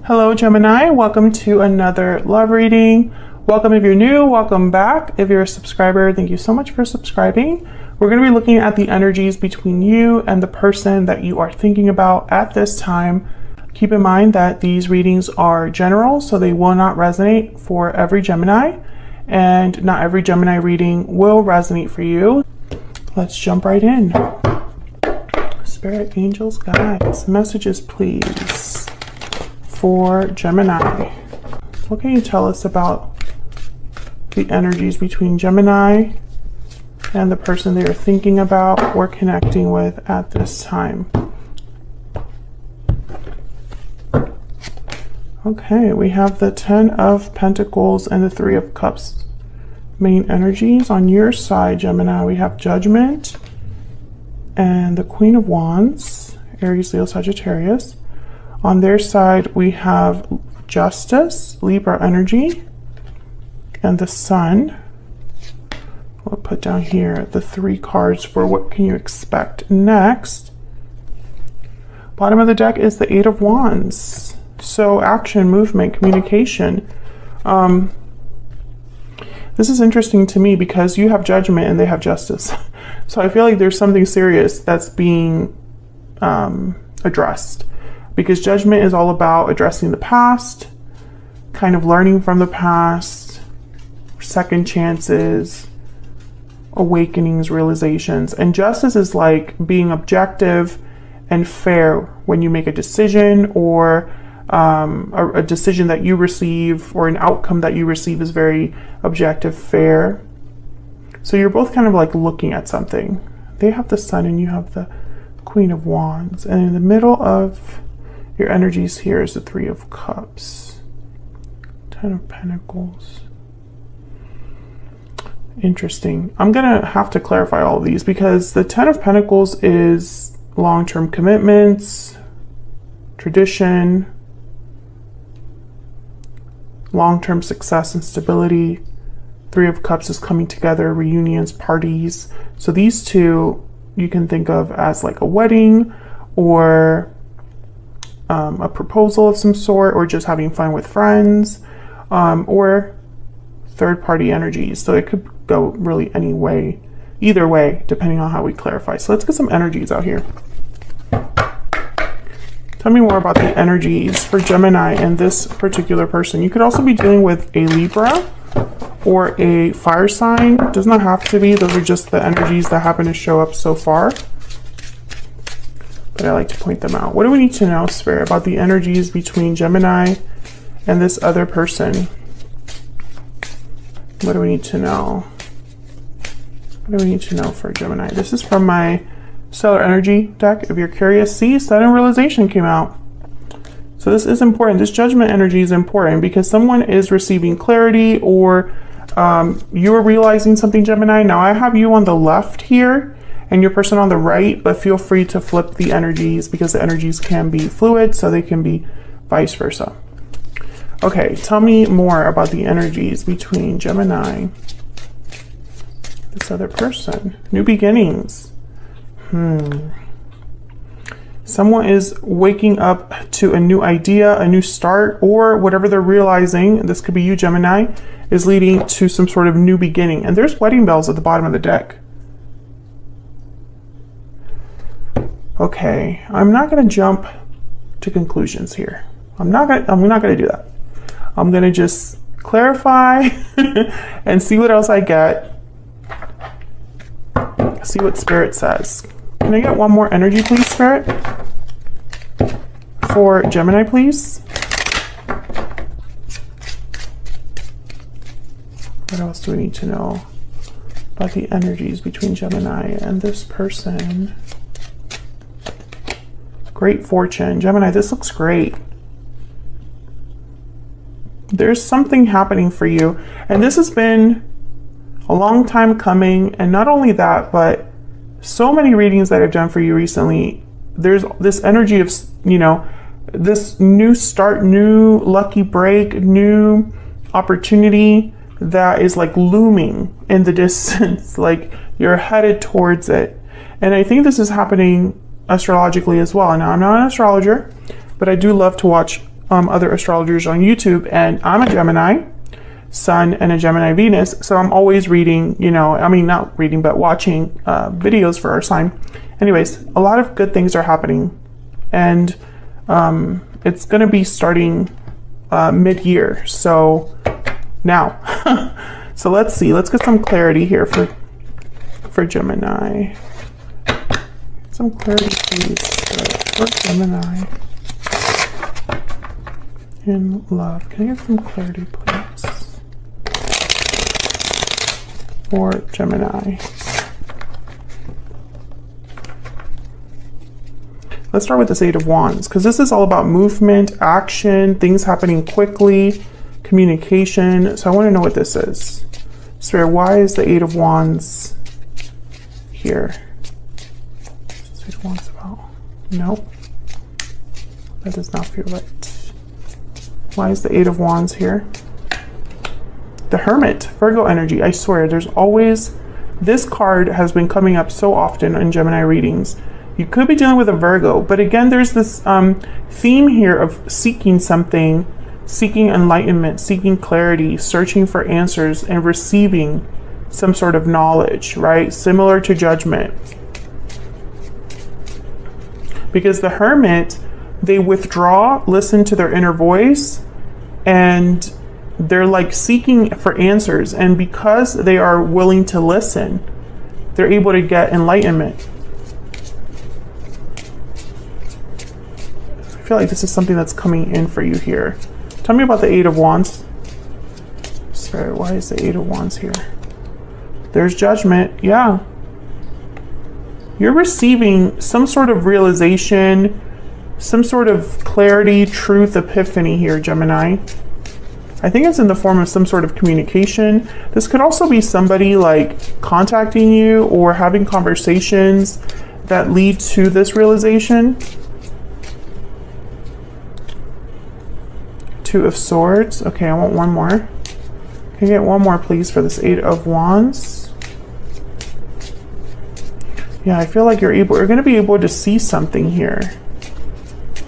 Hello Gemini, welcome to another love reading. Welcome if you're new, welcome back. If you're a subscriber, thank you so much for subscribing. We're going to be looking at the energies between you and the person that you are thinking about at this time. Keep in mind that these readings are general, so they will not resonate for every Gemini, and not every Gemini reading will resonate for you. Let's jump right in. Spirit, angels, guides, messages please for Gemini. What can you tell us about the energies between Gemini and the person they are thinking about or connecting with at this time? Okay, we have the 10 of Pentacles and the 3 of Cups. Main energies on your side, Gemini, we have Judgment and the Queen of Wands, Aries, Leo, Sagittarius. On their side, we have Justice, Libra energy, and the Sun. We'll put down here the 3 cards for what can you expect next. Bottom of the deck is the 8 of Wands. So action, movement, communication. This is interesting to me because you have Judgment and they have Justice. So I feel like there's something serious that's being addressed, because Judgment is all about addressing the past, kind of learning from the past, second chances, awakenings, realizations. And Justice is like being objective and fair when you make a decision, or a decision that you receive, or an outcome that you receive is very objective, fair. So you're both kind of like looking at something. They have the Sun and you have the Queen of Wands. And in the middle of your energies here is the 3 of Cups. 10 of Pentacles. Interesting. I'm going to have to clarify all of these, because the 10 of Pentacles is long-term commitments, tradition, long-term success and stability. 3 of Cups is coming together, reunions, parties. So these two you can think of as like a wedding, or a proposal of some sort, or just having fun with friends, or third-party energies. So it could go really any way, either way, depending on how we clarify. So let's get some energies out here. Tell me more about the energies for Gemini and this particular person. You could also be dealing with a Libra or a fire sign. It does not have to be. Those are just the energies that happen to show up so far, but I like to point them out. What do we need to know, Spirit, about the energies between Gemini and this other person? What do we need to know? What do we need to know for Gemini? This is from my Stellar Energy deck. If you're curious, see, sudden realization came out. So this is important. This Judgment energy is important because someone is receiving clarity, or you're realizing something, Gemini. Now I have you on the left here and your person on the right, but feel free to flip the energies, because the energies can be fluid, so they can be vice versa. Okay, tell me more about the energies between Gemini, this other person. New beginnings. Someone is waking up to a new idea, a new start, or whatever they're realizing, this could be you, Gemini, is leading to some sort of new beginning. And there's wedding bells at the bottom of the deck. Okay, I'm not going to jump to conclusions here. I'm not going to do that. I'm going to just clarify and see what else I get. See what Spirit says. Can I get one more energy, please, Spirit? For Gemini, please. What else do we need to know about the energies between Gemini and this person? Great fortune. Gemini, this looks great. There's something happening for you. And this has been a long time coming. And not only that, but so many readings that I've done for you recently, there's this energy of, you know, this new start, new lucky break, new opportunity that is like looming in the distance, like you're headed towards it. And I think this is happening astrologically as well. Now, I'm not an astrologer, but I do love to watch other astrologers on YouTube, and I'm a Gemini Sun and a Gemini Venus, so I'm always reading, you know, I mean, not reading, but watching videos for our sign. Anyways, a lot of good things are happening, and it's going to be starting mid-year, so now. So let's see, let's get some clarity here for Gemini. Some clarity, please, for Gemini in love. Can I get some clarity, please, for Gemini? Let's start with this Eight of Wands, because this is all about movement, action, things happening quickly, communication. So I want to know what this is. Spirit, why is the Eight of Wands here? What's this Eight of Wands about? Nope. That does not feel right. Why is the Eight of Wands here? The Hermit, Virgo energy. I swear, there's always, this card has been coming up so often in Gemini readings. You could be dealing with a Virgo, but again, there's this theme here of seeking something, seeking enlightenment, seeking clarity, searching for answers, and receiving some sort of knowledge, right? Similar to Judgment. Because the Hermit, they withdraw, listen to their inner voice, and they're like seeking for answers. And because they are willing to listen, they're able to get enlightenment. I feel like this is something that's coming in for you here. Tell me about the Eight of Wands. Sorry, why is the Eight of Wands here? There's Judgment. Yeah. You're receiving some sort of realization, some sort of clarity, truth, epiphany here, Gemini. I think it's in the form of some sort of communication. This could also be somebody like contacting you or having conversations that lead to this realization. Two of Swords. Okay, I want one more. Can I get one more, please, for this Eight of Wands? Yeah, I feel like you're going to be able to see something here.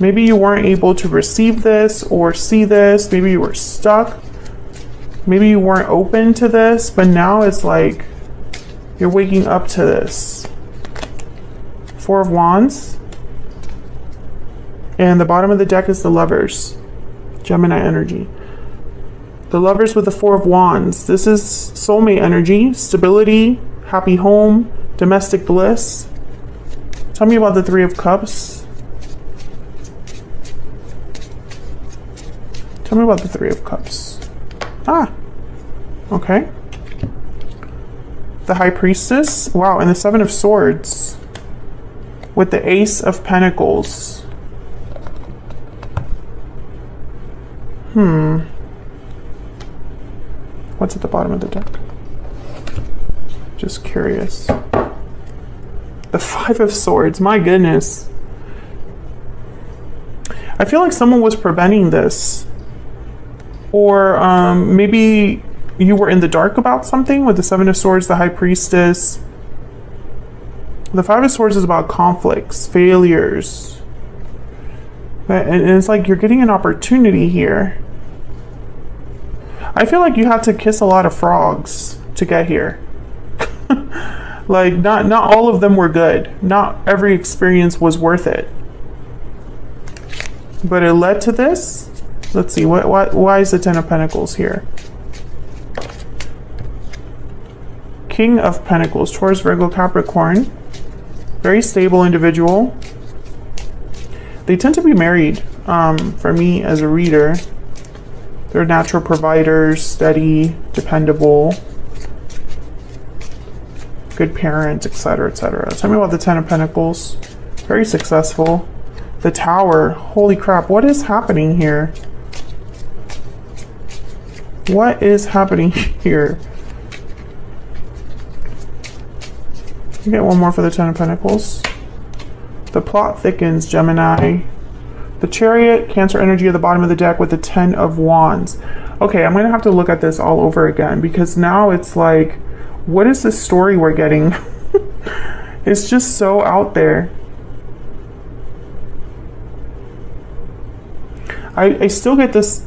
Maybe you weren't able to receive this or see this. Maybe you were stuck. Maybe you weren't open to this, but now it's like you're waking up to this. Four of Wands. And the bottom of the deck is the Lovers. Gemini energy. The Lovers with the Four of Wands. This is soulmate energy, stability, happy home, domestic bliss. Tell me about the Three of Cups. Tell me about the Three of Cups. Ah, okay. The High Priestess. Wow, and the Seven of Swords with the Ace of Pentacles. What's at the bottom of the deck? Just curious. The Five of Swords. My goodness. I feel like someone was preventing this. Or maybe you were in the dark about something with the Seven of Swords, the High Priestess. The Five of Swords is about conflicts, failures. And it's like you're getting an opportunity here. I feel like you had to kiss a lot of frogs to get here. Like, not all of them were good. Not every experience was worth it. But it led to this. Let's see, why is the Ten of Pentacles here? King of Pentacles, Taurus, Virgo, Capricorn. Very stable individual. They tend to be married, for me as a reader. They're natural providers, steady, dependable, good parents, etc., etc. Tell me about the Ten of Pentacles. Very successful. The Tower. Holy crap, what is happening here? What is happening here? You get one more for the Ten of Pentacles. The plot thickens, Gemini. The Chariot, Cancer energy at the bottom of the deck with the Ten of Wands. Okay, I'm going to have to look at this all over again because now it's like, what is this story we're getting? It's just so out there. I still get this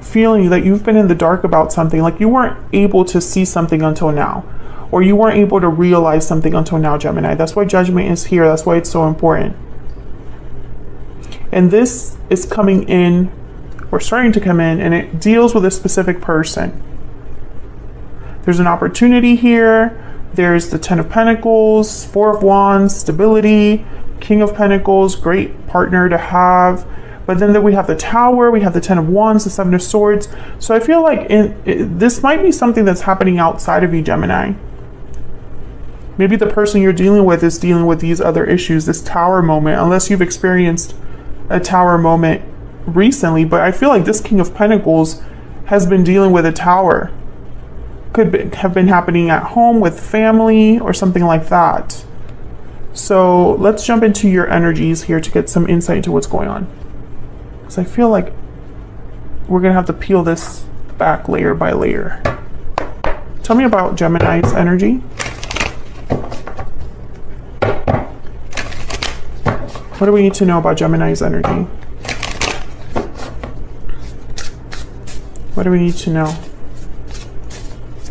feeling that you've been in the dark about something, like you weren't able to see something until now, or you weren't able to realize something until now, Gemini. That's why Judgment is here. That's why it's so important. And this is coming in, or starting to come in, and it deals with a specific person. There's an opportunity here. There's the Ten of Pentacles, Four of Wands, stability, King of Pentacles, great partner to have. But then we have the Tower, we have the Ten of Wands, the Seven of Swords. So I feel like this might be something that's happening outside of you, Gemini. Maybe the person you're dealing with is dealing with these other issues, this Tower moment, unless you've experienced a Tower moment recently. But I feel like this King of Pentacles has been dealing with a Tower. Have been happening at home with family or something like that. So let's jump into your energies here to get some insight into what's going on. Because I feel like we're going to have to peel this back layer by layer. Tell me about Gemini's energy. What do we need to know about Gemini's energy? What do we need to know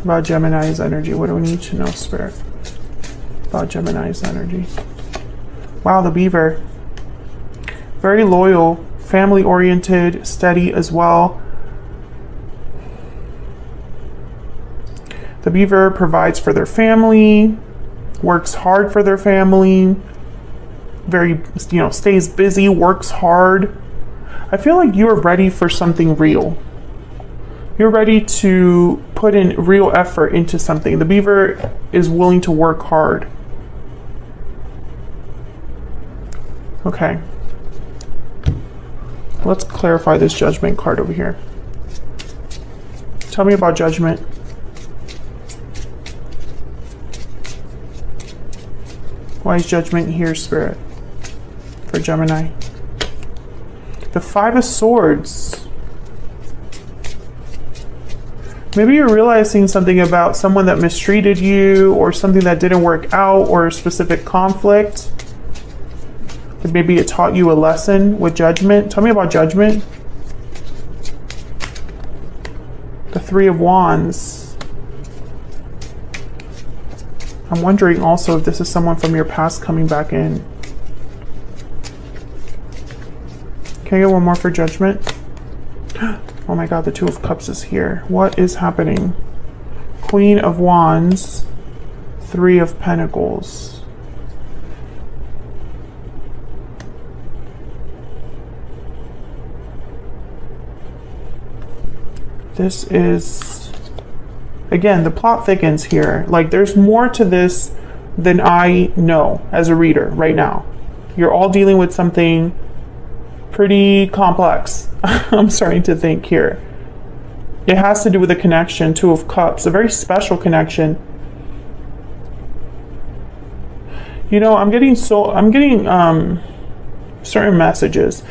about Gemini's energy? What do we need to know, Spirit, about Gemini's energy? Wow, the Beaver. Very loyal, family-oriented, steady as well. The Beaver provides for their family, works hard for their family, very, stays busy, works hard. I feel like you are ready for something real. You're ready to put in real effort into something. The Beaver is willing to work hard. Okay. Let's clarify this Judgment card over here. Tell me about Judgment. Why is Judgment here, Spirit, for Gemini? The Five of Swords. Maybe you're realizing something about someone that mistreated you, or something that didn't work out, or a specific conflict. Maybe it taught you a lesson with Judgment. Tell me about Judgment. The Three of Wands. I'm wondering also if this is someone from your past coming back in. Can I get one more for Judgment? Oh my God, the Two of Cups is here. What is happening? Queen of Wands, Three of Pentacles. This is, again, the plot thickens here. Like, there's more to this than I know as a reader right now. You're all dealing with something pretty complex. I'm starting to think here. It has to do with a connection, Two of Cups, a very special connection. I'm getting certain messages.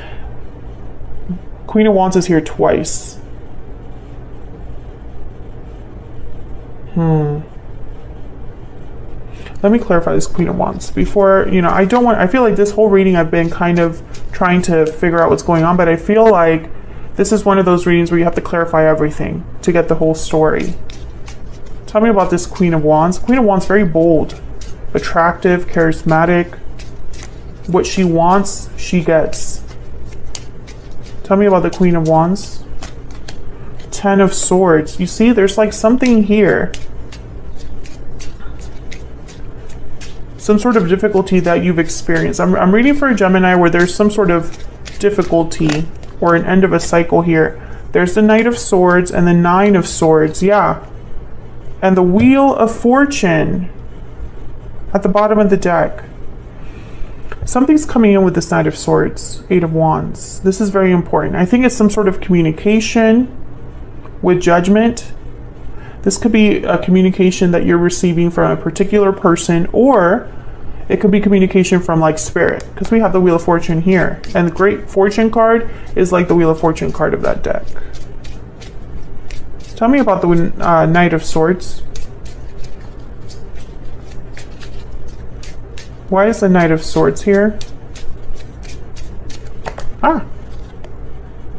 Queen of Wands is here twice. Let me clarify this Queen of Wands before, I feel like this whole reading I've been kind of trying to figure out what's going on, but I feel like this is one of those readings where you have to clarify everything to get the whole story. Tell me about this Queen of Wands. Queen of Wands, very bold, attractive, charismatic. What she wants, she gets. Tell me about the Queen of Wands. Ten of Swords. You see, there's like something here. Some sort of difficulty that you've experienced. I'm reading for a Gemini where there's some sort of difficulty or an end of a cycle here. There's the Knight of Swords and the Nine of Swords. Yeah. And the Wheel of Fortune at the bottom of the deck. Something's coming in with this Knight of Swords, Eight of Wands. This is very important. I think it's some sort of communication with Judgment. This could be a communication that you're receiving from a particular person, or it could be communication from like Spirit, because we have the Wheel of Fortune here. And the Great Fortune card is like the Wheel of Fortune card of that deck. Tell me about the Knight of Swords. Why is the Knight of Swords here?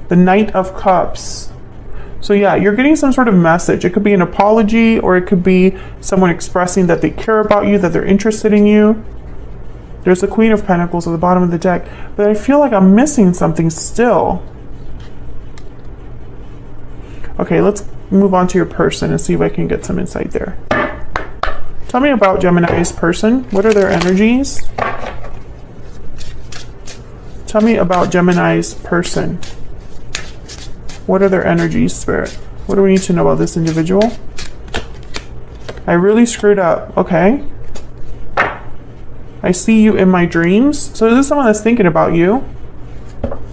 The Knight of Cups. So yeah, you're getting some sort of message. It could be an apology, or it could be someone expressing that they care about you, that they're interested in you. There's the Queen of Pentacles at the bottom of the deck. But I feel like I'm missing something still. Okay, let's move on to your person and see if I can get some insight there. Tell me about Gemini's person. What are their energies? Tell me about Gemini's person. What are their energies, Spirit? What do we need to know about this individual? I really screwed up. Okay. I see you in my dreams. So is this someone that's thinking about you?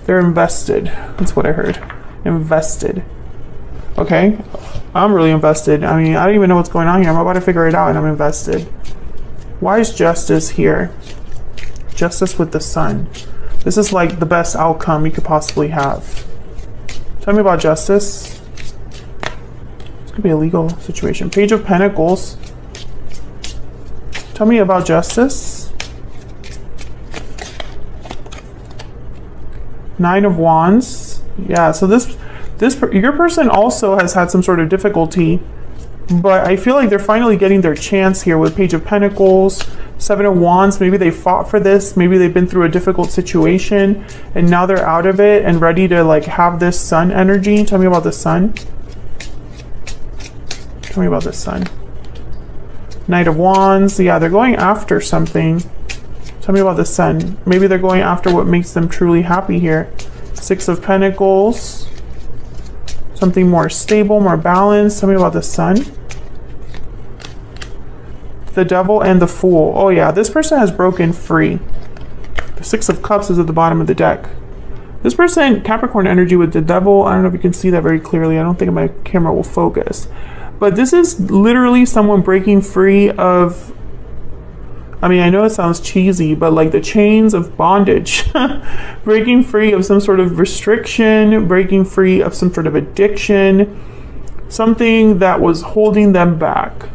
They're invested. That's what I heard. Invested. Okay. I'm really invested. I mean, I don't even know what's going on here. I'm about to figure it out and I'm invested. Why is Justice here? Justice with the Sun. This is like the best outcome you could possibly have. Tell me about Justice. This could be a legal situation. Page of Pentacles. Tell me about Justice. Nine of Wands. Yeah, so your person also has had some sort of difficulty, but I feel like they're finally getting their chance here with Page of Pentacles, Seven of Wands. Maybe they fought for this. Maybe they've been through a difficult situation and now they're out of it and ready to like have this Sun energy. Tell me about the Sun. Tell me about the Sun. Knight of Wands. Yeah, they're going after something. Tell me about the Sun. Maybe they're going after what makes them truly happy here. Six of Pentacles. Something more stable, more balanced. Tell me about the Sun. The Devil and the Fool. Oh yeah, this person has broken free. The Six of Cups is at the bottom of the deck. This person, Capricorn energy with the Devil. I don't know if you can see that very clearly. I don't think my camera will focus. But this is literally someone breaking free of, I mean, I know it sounds cheesy, but like the chains of bondage. Breaking free of some sort of restriction, breaking free of some sort of addiction, something that was holding them back.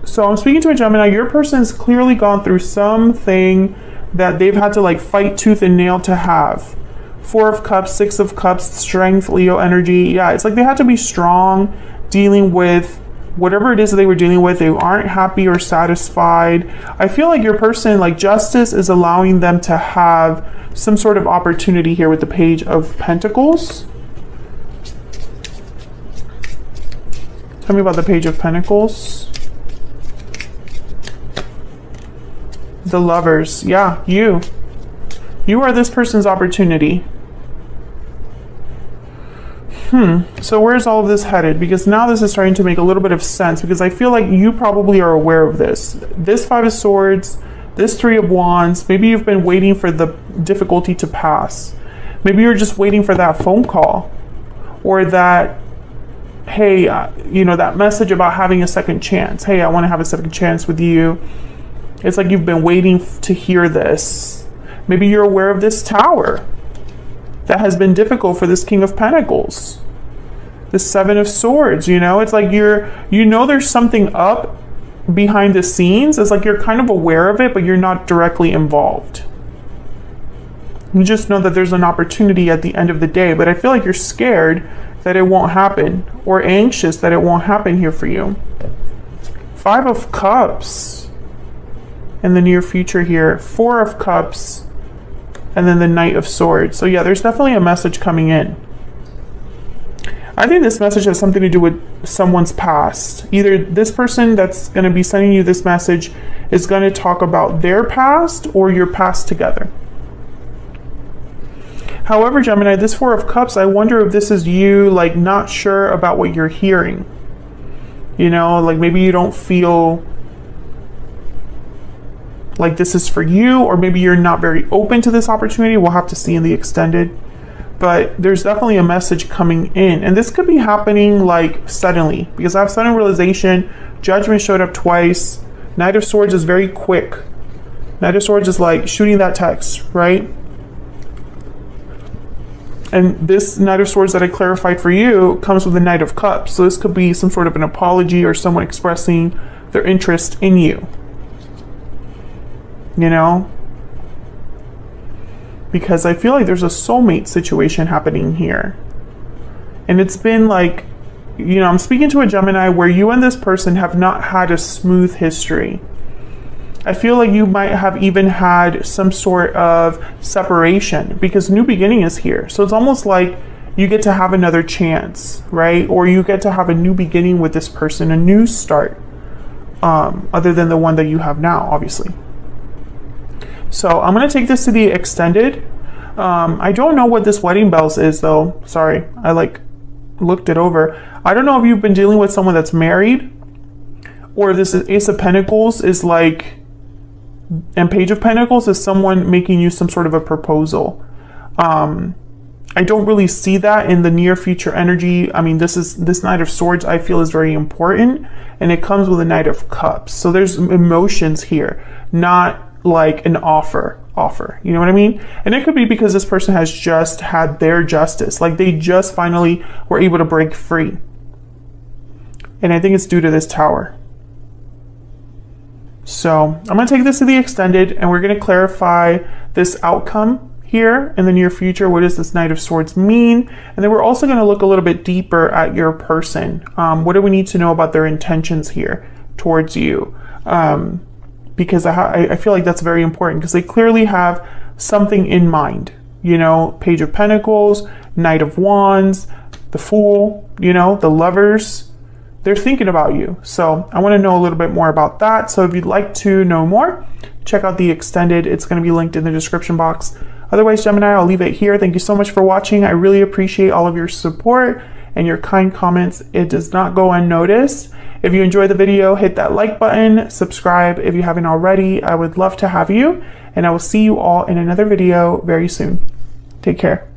So I'm speaking to a Gemini. Your person's clearly gone through something that they've had to like fight tooth and nail to have. Four of Cups, Six of Cups, strength, Leo energy. Yeah, it's like they had to be strong dealing with whatever it is that they were dealing with. They aren't happy or satisfied. I feel like your person, like Justice, is allowing them to have some sort of opportunity here with the Page of Pentacles. Tell me about the Page of Pentacles. The Lovers. Yeah, you are this person's opportunity. So where's all of this headed? Because now this is starting to make a little bit of sense, because I feel like you probably are aware of this. This Five of Swords, this Three of Wands, maybe you've been waiting for the difficulty to pass. Maybe you're just waiting for that phone call or that, hey, that message about having a second chance. Hey, I want to have a second chance with you. It's like you've been waiting to hear this. Maybe you're aware of this Tower that has been difficult for this King of Pentacles. The Seven of Swords, it's like there's something up behind the scenes. It's like you're kind of aware of it, but you're not directly involved. You just know that there's an opportunity at the end of the day, but I feel like you're scared that it won't happen or anxious that it won't happen here for you. Five of Cups in the near future here. Four of Cups and then the Knight of Swords. So yeah, there's definitely a message coming in. I think this message has something to do with someone's past. Either this person that's going to be sending you this message is going to talk about their past or your past together. However, Gemini, this Four of Cups, I wonder if this is you like not sure about what you're hearing. Like maybe you don't feel like this is for you, or maybe you're not very open to this opportunity. We'll have to see in the extended. But there's definitely a message coming in. And this could be happening like suddenly, because I have sudden realization. Judgment showed up twice. Knight of Swords is very quick. Knight of Swords is like shooting that text, right? And this Knight of Swords that I clarified for you comes with the Knight of Cups. So this could be some sort of an apology or someone expressing their interest in you. because I feel like there's a soulmate situation happening here. And it's been like, you know, I'm speaking to a Gemini where you and this person have not had a smooth history. I feel like you might have even had some sort of separation because new beginning is here. So it's almost like you get to have another chance, right? Or you get to have a new beginning with this person, a new start, other than the one that you have now, obviously. So I'm going to take this to the extended. I don't know what this wedding bells is though. Sorry, I like looked it over. I don't know if you've been dealing with someone that's married, or if this is Ace of Pentacles is like, and Page of Pentacles is someone making you some sort of a proposal. I don't really see that in the near future energy. I mean, this Knight of Swords I feel is very important, and it comes with a Knight of Cups. So there's emotions here, not like an offer, you know what I mean? And it could be because this person has just had their justice, like they just finally were able to break free. And I think it's due to this Tower. So I'm going to take this to the extended, and we're going to clarify this outcome here in the near future. What does this Knight of Swords mean? And then we're also going to look a little bit deeper at your person. What do we need to know about their intentions here towards you? Because I feel like that's very important, because they clearly have something in mind. You know, Page of Pentacles, Knight of Wands, the Fool, you know, the Lovers. They're thinking about you. So I want to know a little bit more about that. So if you'd like to know more, check out the extended. It's going to be linked in the description box. Otherwise, Gemini, I'll leave it here. Thank you so much for watching. I really appreciate all of your support and your kind comments. It does not go unnoticed. If you enjoyed the video, hit that like button, subscribe if you haven't already. I would love to have you, and I will see you all in another video very soon. Take care.